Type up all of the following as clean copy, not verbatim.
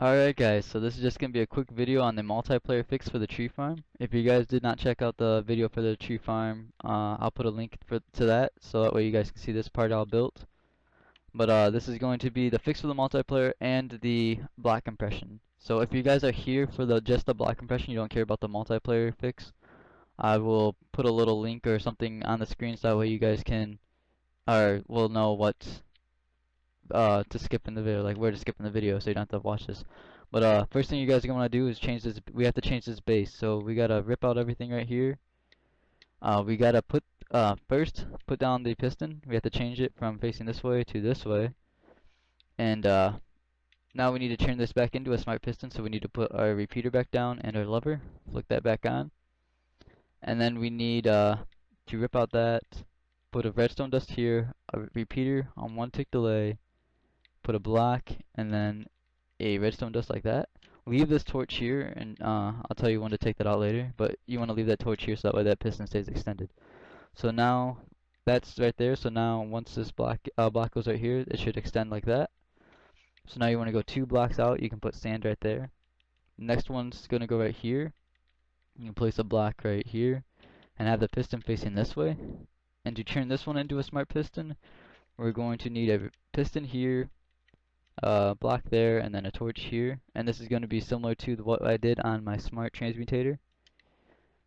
Alright guys, so this is just going to be a quick video on the multiplayer fix for the tree farm. If you guys did not check out the video for the tree farm, I'll put a link to that, so that way you guys can see this part all built. But this is going to be the fix for the multiplayer and the block compression. So if you guys are here for just the block compression, you don't care about the multiplayer fix, I will put a little link or something on the screen so that way you guys can, or will know what to skip in the video, like where to skip in the video, so you don't have to watch this. But first thing you guys are gonna do is change this. We have to change this base, so we gotta rip out everything right here. We gotta first put down the piston. We have to change it from facing this way to this way, and now we need to turn this back into a smart piston. So we need to put our repeater back down and our lever, flick that back on, and then we need to rip out that. Put a redstone dust here, a repeater on 1 tick delay, put a block, and then a redstone dust like that. Leave this torch here, and I'll tell you when to take that out later, but you want to leave that torch here so that way that piston stays extended. So now that's right there, so now once this block goes right here, it should extend like that. So now you want to go 2 blocks out, you can put sand right there. Next one's going to go right here. You can place a block right here and have the piston facing this way. And to turn this one into a smart piston, we're going to need a piston here, block there, and then a torch here. And this is going to be similar to what I did on my smart transmutator.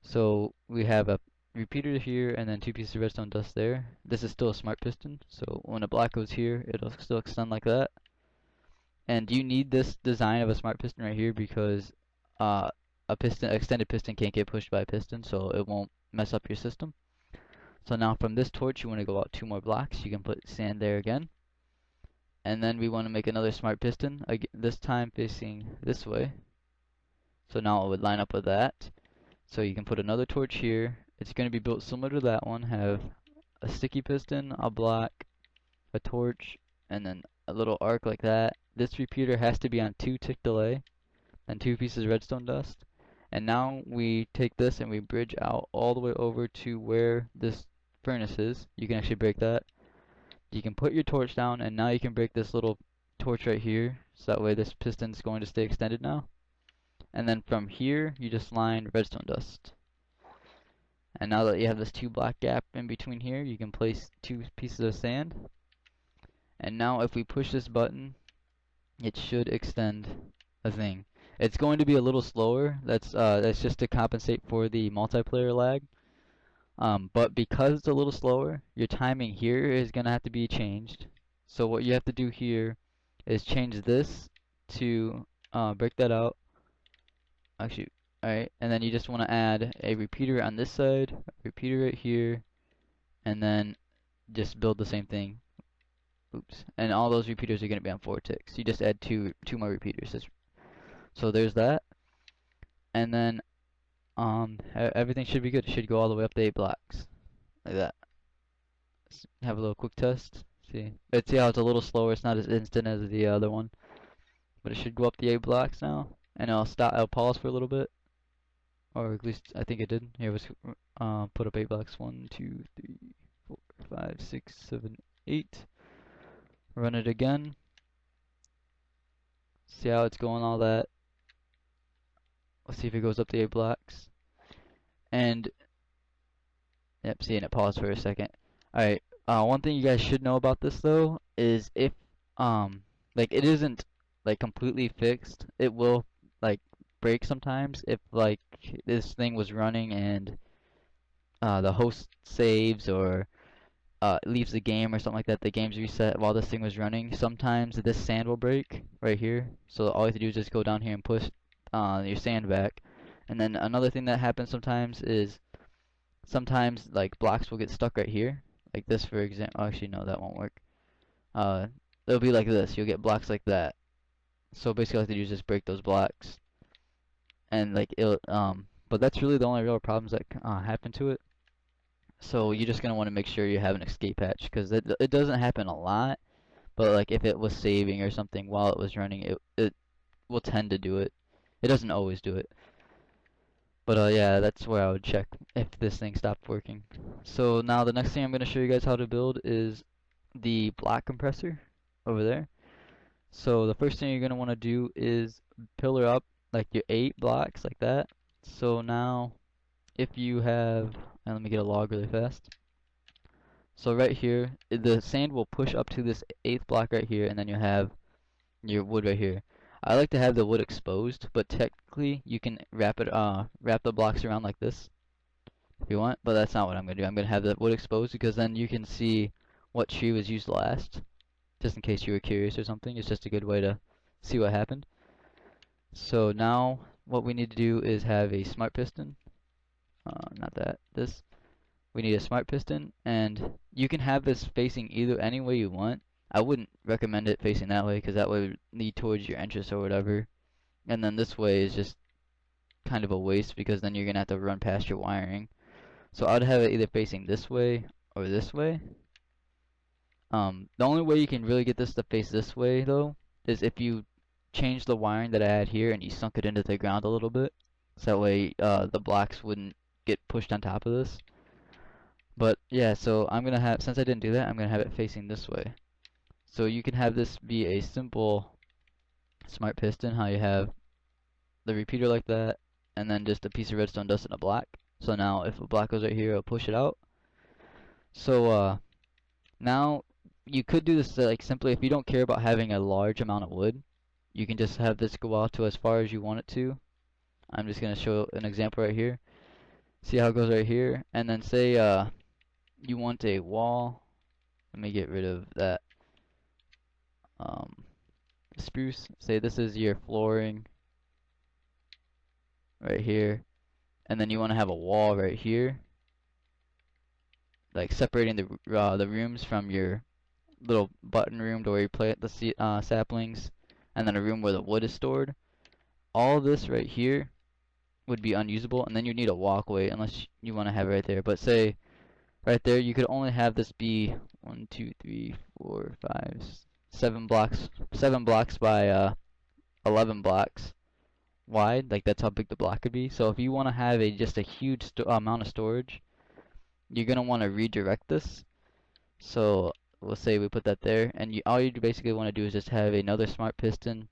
So we have a repeater here and then 2 pieces of redstone dust there. This is still a smart piston, so when a block goes here, it'll still extend like that. And you need this design of a smart piston right here because extended piston can't get pushed by a piston, so it won't mess up your system. So now from this torch, you want to go out 2 more blocks. You can put sand there again. And then we want to make another smart piston, this time facing this way. So now it would line up with that. So you can put another torch here. It's going to be built similar to that one. Have a sticky piston, a block, a torch, and then a little arc like that. This repeater has to be on 2 tick delay, then 2 pieces of redstone dust. And now we take this and we bridge out all the way over to where this furnace is. You can actually break that. You can put your torch down, and now you can break this little torch right here, so that way this piston's going to stay extended now. And then from here, you just line redstone dust. And now that you have this 2 block gap in between here, you can place 2 pieces of sand. And now if we push this button, it should extend a thing. It's going to be a little slower. That's just to compensate for the multiplayer lag. But because it's a little slower, your timing here is going to have to be changed. So what you have to do here is change this to break that out. Actually, alright, and then you just want to add a repeater on this side, a repeater right here, and then just build the same thing. Oops. And all those repeaters are going to be on 4 ticks. You just add two more repeaters. So there's that. And then everything should be good. It should go all the way up to 8 blocks. Like that. Let's have a little quick test. See how it's a little slower. It's not as instant as the other one. But it should go up the 8 blocks now. And I'll pause for a little bit. Or at least I think it did. Here, let's put up 8 blocks. 1, 2, 3, 4, 5, 6, 7, 8. Run it again. See how it's going, all that. Let's see if it goes up the 8 blocks. And yep, see, and it paused for a second. Alright, one thing you guys should know about this though is if like it isn't like completely fixed, it will like break sometimes if like this thing was running and the host saves or leaves the game or something like that, the game's reset while this thing was running. Sometimes this sand will break right here, so all you have to do is just go down here and push your sand back. And then another thing that happens sometimes is like blocks will get stuck right here, like this for example. Actually no, that won't work. It'll be like this. You'll get blocks like that. So basically all you have to do is just break those blocks, and like it'll but that's really the only real problems that happen to it. So you're just gonna want to make sure you have an escape hatch, because it doesn't happen a lot, but like if it was saving or something while it was running, it will tend to do it. It doesn't always do it. But yeah, that's where I would check if this thing stopped working. So now the next thing I'm gonna show you guys how to build is the block compressor over there. So the first thing you're gonna want to do is pillar up like your 8 blocks like that. So now if you have, and let me get a log really fast. So right here, the sand will push up to this 8th block right here, and then you have your wood right here. I like to have the wood exposed, but technically you can wrap the blocks around like this if you want, but that's not what I'm gonna do. I'm gonna have the wood exposed because then you can see what tree was used last, just in case you were curious or something. It's just a good way to see what happened. So now what we need to do is have a smart piston. Not that, this. We need a smart piston, and you can have this facing either any way you want. I wouldn't recommend it facing that way because that would lead towards your entrance or whatever. And then this way is just kind of a waste because then you're gonna have to run past your wiring. So I'd have it either facing this way or this way. The only way you can really get this to face this way though is if you change the wiring that I had here and you sunk it into the ground a little bit. So that way the blocks wouldn't get pushed on top of this. But yeah, so I'm gonna have, since I didn't do that, I'm gonna have it facing this way. So you can have this be a simple smart piston, how you have the repeater like that, and then just a piece of redstone dust and a block. So now if a block goes right here, it'll push it out. So now you could do this like simply if you don't care about having a large amount of wood. You can just have this go out to as far as you want it to. I'm just gonna show an example right here. See how it goes right here, and then say you want a wall. Let me get rid of that spruce. Say this is your flooring right here, and then you want to have a wall right here, like separating the rooms from your little button room to where you plant the saplings, and then a room where the wood is stored. All this right here would be unusable, and then you need a walkway unless you want to have it right there. But say right there, you could only have this be 1, 2, 3, 4, 5, 7 blocks by 11 blocks wide. Like that's how big the block could be. So if you want to have just a huge amount of storage, you're gonna want to redirect this. So we'll say we put that there, and all you basically want to do is just have another smart piston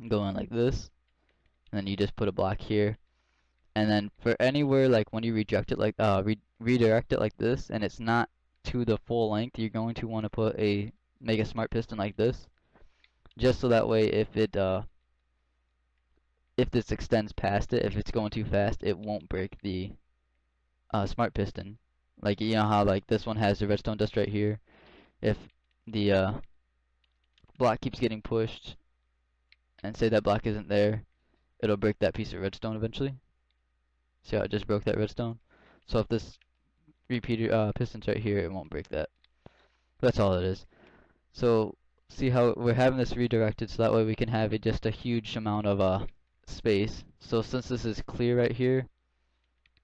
going like this, and then you just put a block here, and then for anywhere like when you redirect it like this, and it's not to the full length, you're going to want to make a smart piston like this, just so that way if this extends past it, if it's going too fast, it won't break the smart piston. Like you know how like this one has the redstone dust right here. If the block keeps getting pushed, and say that block isn't there, it'll break that piece of redstone eventually. See how it just broke that redstone? So if this repeater piston's right here, it won't break that. That's all it is. So see how we're having this redirected so that way we can have just a huge amount of space. So since this is clear right here,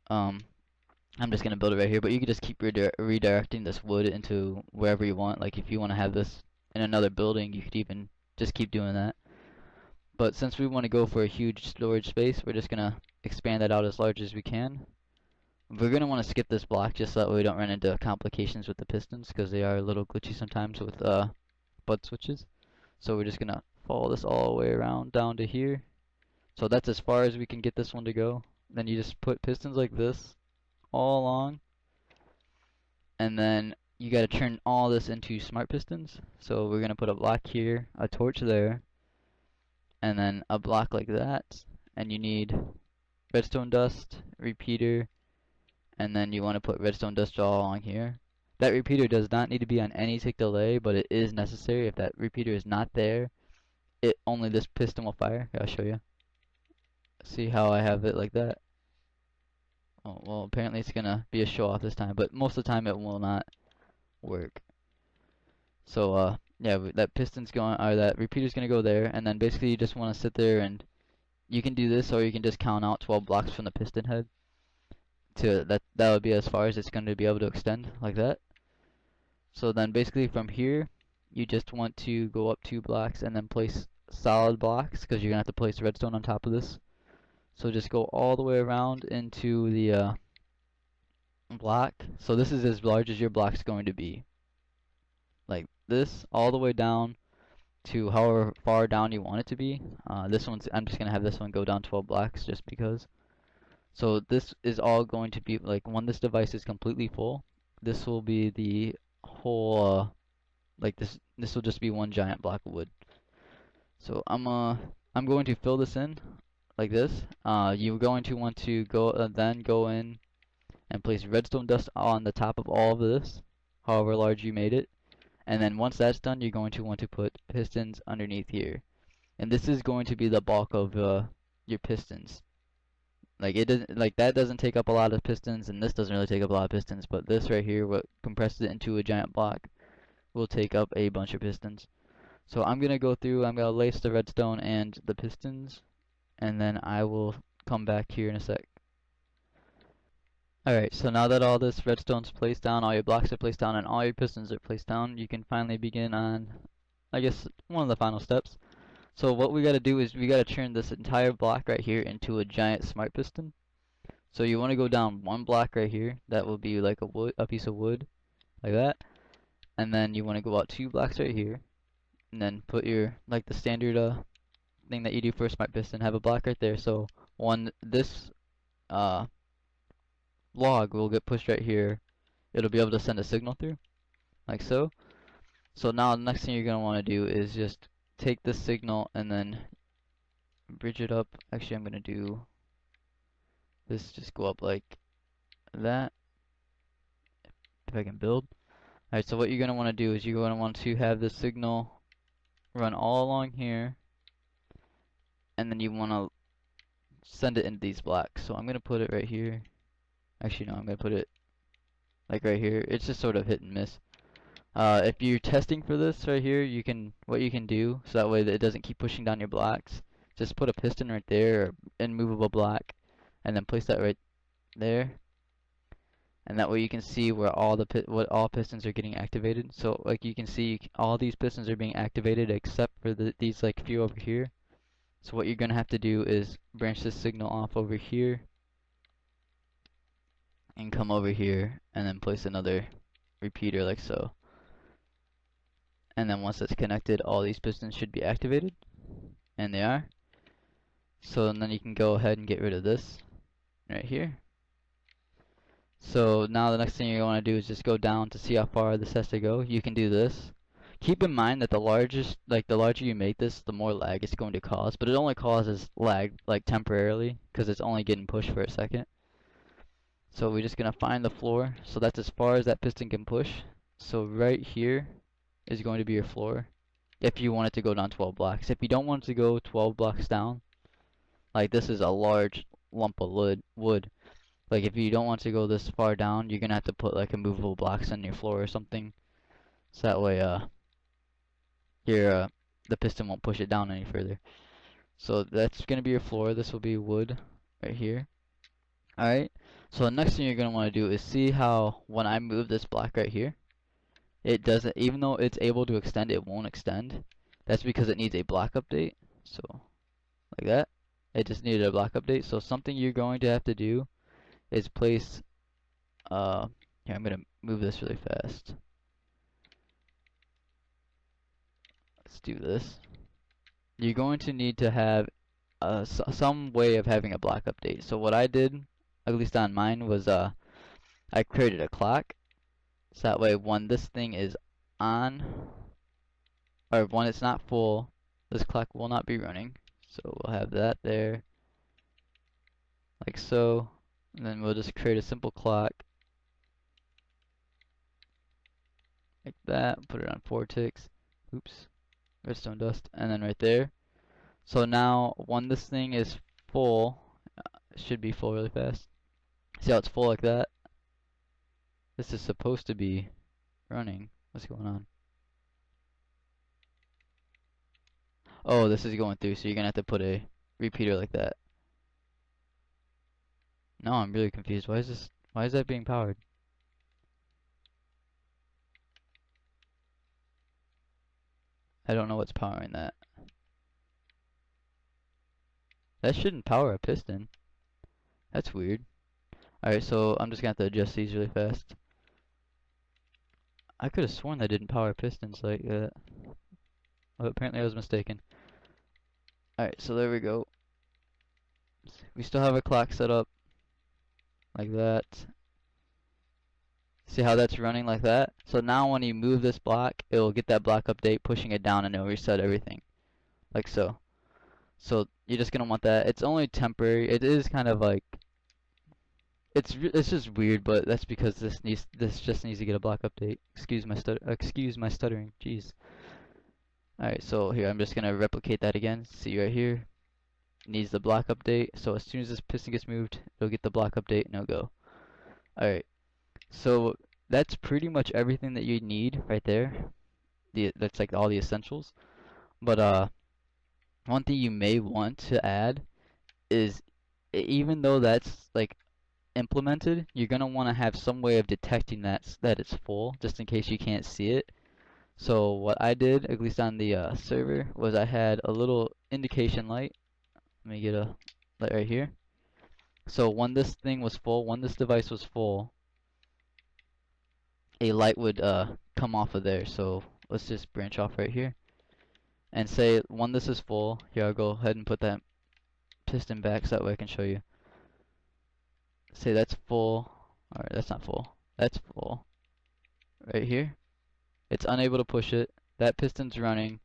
I'm just gonna build it right here, but you can just keep redirecting this wood into wherever you want. Like if you want to have this in another building, you could even just keep doing that. But since we want to go for a huge storage space, we're just gonna expand that out as large as we can. We're gonna want to skip this block just so that way we don't run into complications with the pistons because they are a little glitchy sometimes with bud switches. So we're just gonna follow this all the way around down to here. So that's as far as we can get this one to go. Then you just put pistons like this all along, and then you got to turn all this into smart pistons. So we're gonna put a block here, a torch there, and then a block like that, and you need redstone dust, repeater, and then you want to put redstone dust all along here. That repeater does not need to be on any tick delay, but it is necessary. If that repeater is not there, only this piston will fire. Here, I'll show you. See how I have it like that? Oh, well, apparently it's gonna be a show off this time, but most of the time it will not work. So yeah, that piston's going, or that repeater's gonna go there, and then basically you just want to sit there, and you can do this, or you can just count out 12 blocks from the piston head. That would be as far as it's going to be able to extend like that. So then basically from here, you just want to go up 2 blocks and then place solid blocks because you're gonna have to place redstone on top of this. So just go all the way around into the block. So this is as large as your block's going to be. Like this, all the way down, to however far down you want it to be. I'm just gonna have this one go down 12 blocks just because. So this is all going to be like when this device is completely full, this will be the whole like this will just be one giant block of wood. So I'm going to fill this in like this. You're going to want to then go in and place redstone dust on the top of all of this, however large you made it. And then once that's done, you're going to want to put pistons underneath here. And this is going to be the bulk of your pistons. Like that doesn't take up a lot of pistons, and this doesn't really take up a lot of pistons, but this right here, what compresses it into a giant block, will take up a bunch of pistons. So I'm gonna go through, I'm gonna lace the redstone and the pistons, and then I will come back here in a sec. Alright, so now that all this redstone's placed down, all your blocks are placed down, and all your pistons are placed down, you can finally begin on, I guess, one of the final steps. So what we gotta do is we gotta turn this entire block right here into a giant smart piston. So you wanna go down one block right here, that will be like a piece of wood, like that. And then you wanna go out 2 blocks right here, and then put your, like the standard thing that you do for a smart piston, have a block right there. So this uh, log will get pushed right here. It'll be able to send a signal through, like so. So now the next thing you're gonna want to do is just take this signal and then bridge it up. Actually, I'm gonna do this. Just go up like that. If I can build. Alright, so what you're gonna want to do is you're gonna want to have this signal run all along here, and then you want to send it into these blocks. So I'm gonna put it right here. Actually, no, I'm gonna put it like right here. It's just sort of hit and miss. If you're testing for this right here, what you can do so that way that it doesn't keep pushing down your blocks. Just put a piston right there, or immovable block, and then place that right there. And that way you can see where what all pistons are getting activated. So like you can see, all these pistons are being activated except for these like few over here. So what you're gonna have to do is branch this signal off over here and come over here and then place another repeater like so. And then once that's connected, all these pistons should be activated, and they are. So then you can go ahead and get rid of this right here. So now the next thing you're going to do is just go down to see how far this has to go. You can do this. Keep in mind that the larger you make this, the more lag it's going to cause, but it only causes lag like temporarily because it's only getting pushed for a second. So we're just gonna find the floor. So that's as far as that piston can push. So right here is going to be your floor if you want it to go down 12 blocks. If you don't want it to go 12 blocks down, like this is a large lump of wood. Like if you don't want to go this far down, you're gonna have to put like immovable blocks on your floor or something. So that way the piston won't push it down any further. So that's gonna be your floor. This will be wood right here. Alright. So the next thing you're gonna want to do is see how when I move this block right here, it doesn't, even though it's able to extend, it won't extend. That's because it needs a block update. So, like that. It just needed a block update. So something you're going to have to do is place, here, I'm going to move this really fast. Let's do this. You're going to need to have some way of having a block update. So what I did, at least on mine, was I created a clock. So that way when this thing is on, or when it's not full, this clock will not be running. So we'll have that there, like so. And then we'll just create a simple clock, like that, put it on 4 ticks. Oops, redstone dust, and then right there. So now when this thing is full, it should be full really fast. See how it's full like that? This is supposed to be running. What's going on? Oh, this is going through, so you're gonna have to put a repeater like that. No, I'm really confused. Why is that being powered? I don't know what's powering that. That shouldn't power a piston. That's weird. Alright, so I'm just gonna have to adjust these really fast. I could have sworn that didn't power pistons like that. Oh, apparently I was mistaken. Alright, so there we go. We still have a clock set up like that. See how that's running like that? So now when you move this block, it'll get that block update, pushing it down, and it'll reset everything. Like so. So you're just gonna want that. It's only temporary. It is kind of like it's just weird, but that's because this just needs to get a block update. Excuse my stuttering. Jeez. Alright, so here I'm just gonna replicate that again. See right here. It needs the block update. So as soon as this piston gets moved, it'll get the block update and it'll go. Alright. So that's pretty much everything that you need right there. That's like all the essentials. But one thing you may want to add is even though that's like implemented, you're gonna want to have some way of detecting that it's full, just in case you can't see it. So what I did, at least on the server, was I had a little indication light. Let me get a light right here. So when this thing was full, when this device was full, a light would come off of there. So let's just branch off right here and say when this is full. Here, I'll go ahead and put that piston back so that way I can show you. Say that's full. Alright, that's not full. That's full. Right here. It's unable to push it. That piston's running.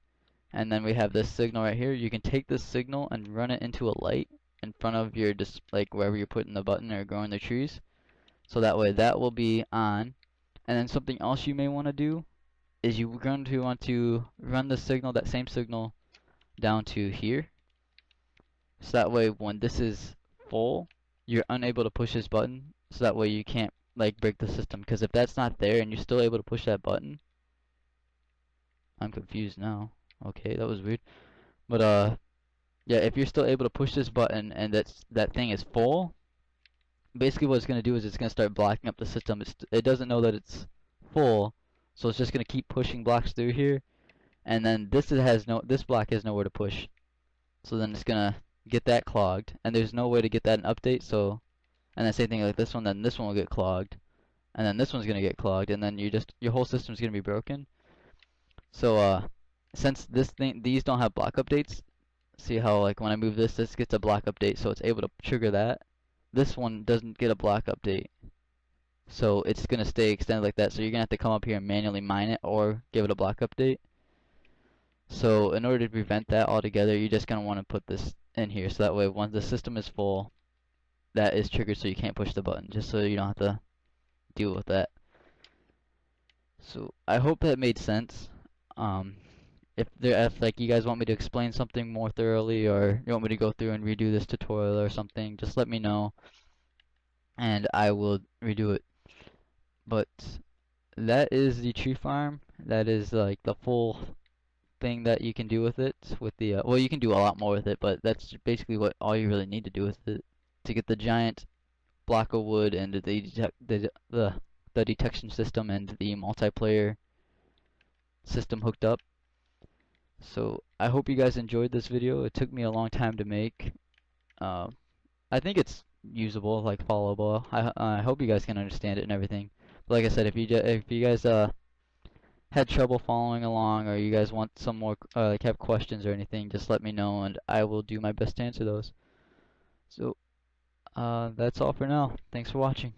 And then we have this signal right here. You can take this signal and run it into a light in front of your like wherever you're putting the button or growing the trees. So that way that will be on. And then something else you may want to do is you're going to want to run the signal, that same signal, down to here. So that way when this is full, you're unable to push this button. So that way you can't like break the system. Because if that's not there and you're still able to push that button, I'm confused now. Okay, that was weird. But yeah, if you're still able to push this button and that thing is full, basically what it's going to do is it's going to start blocking up the system. It doesn't know that it's full, so it's just going to keep pushing blocks through here, and then this block has nowhere to push. So then it's going to get that clogged, and there's no way to get that an update. So, and the same thing like this one, then this one will get clogged, and then this one's going to get clogged, and then your whole system's going to be broken. So since these don't have block updates, see how like when I move this gets a block update, so it's able to trigger that. This one doesn't get a block update, so it's gonna stay extended like that. So you're gonna have to come up here and manually mine it or give it a block update. So in order to prevent that altogether, you're just gonna want to put this in here, so that way once the system is full, that is triggered, so you can't push the button, just so you don't have to deal with that. So I hope that made sense. If like you guys want me to explain something more thoroughly, or you want me to go through and redo this tutorial or something, just let me know and I will redo it. But that is the tree farm. That is like the full thing that you can do with it. With the well, you can do a lot more with it, but that's basically what all you really need to do with it to get the giant block of wood and the detection system and the multiplayer system hooked up. So I hope you guys enjoyed this video. It took me a long time to make. I think it's usable, like followable. I hope you guys can understand it and everything. But like I said, if you guys had trouble following along, or you guys want some more like have questions or anything, just let me know and I will do my best to answer those. So that's all for now. Thanks for watching.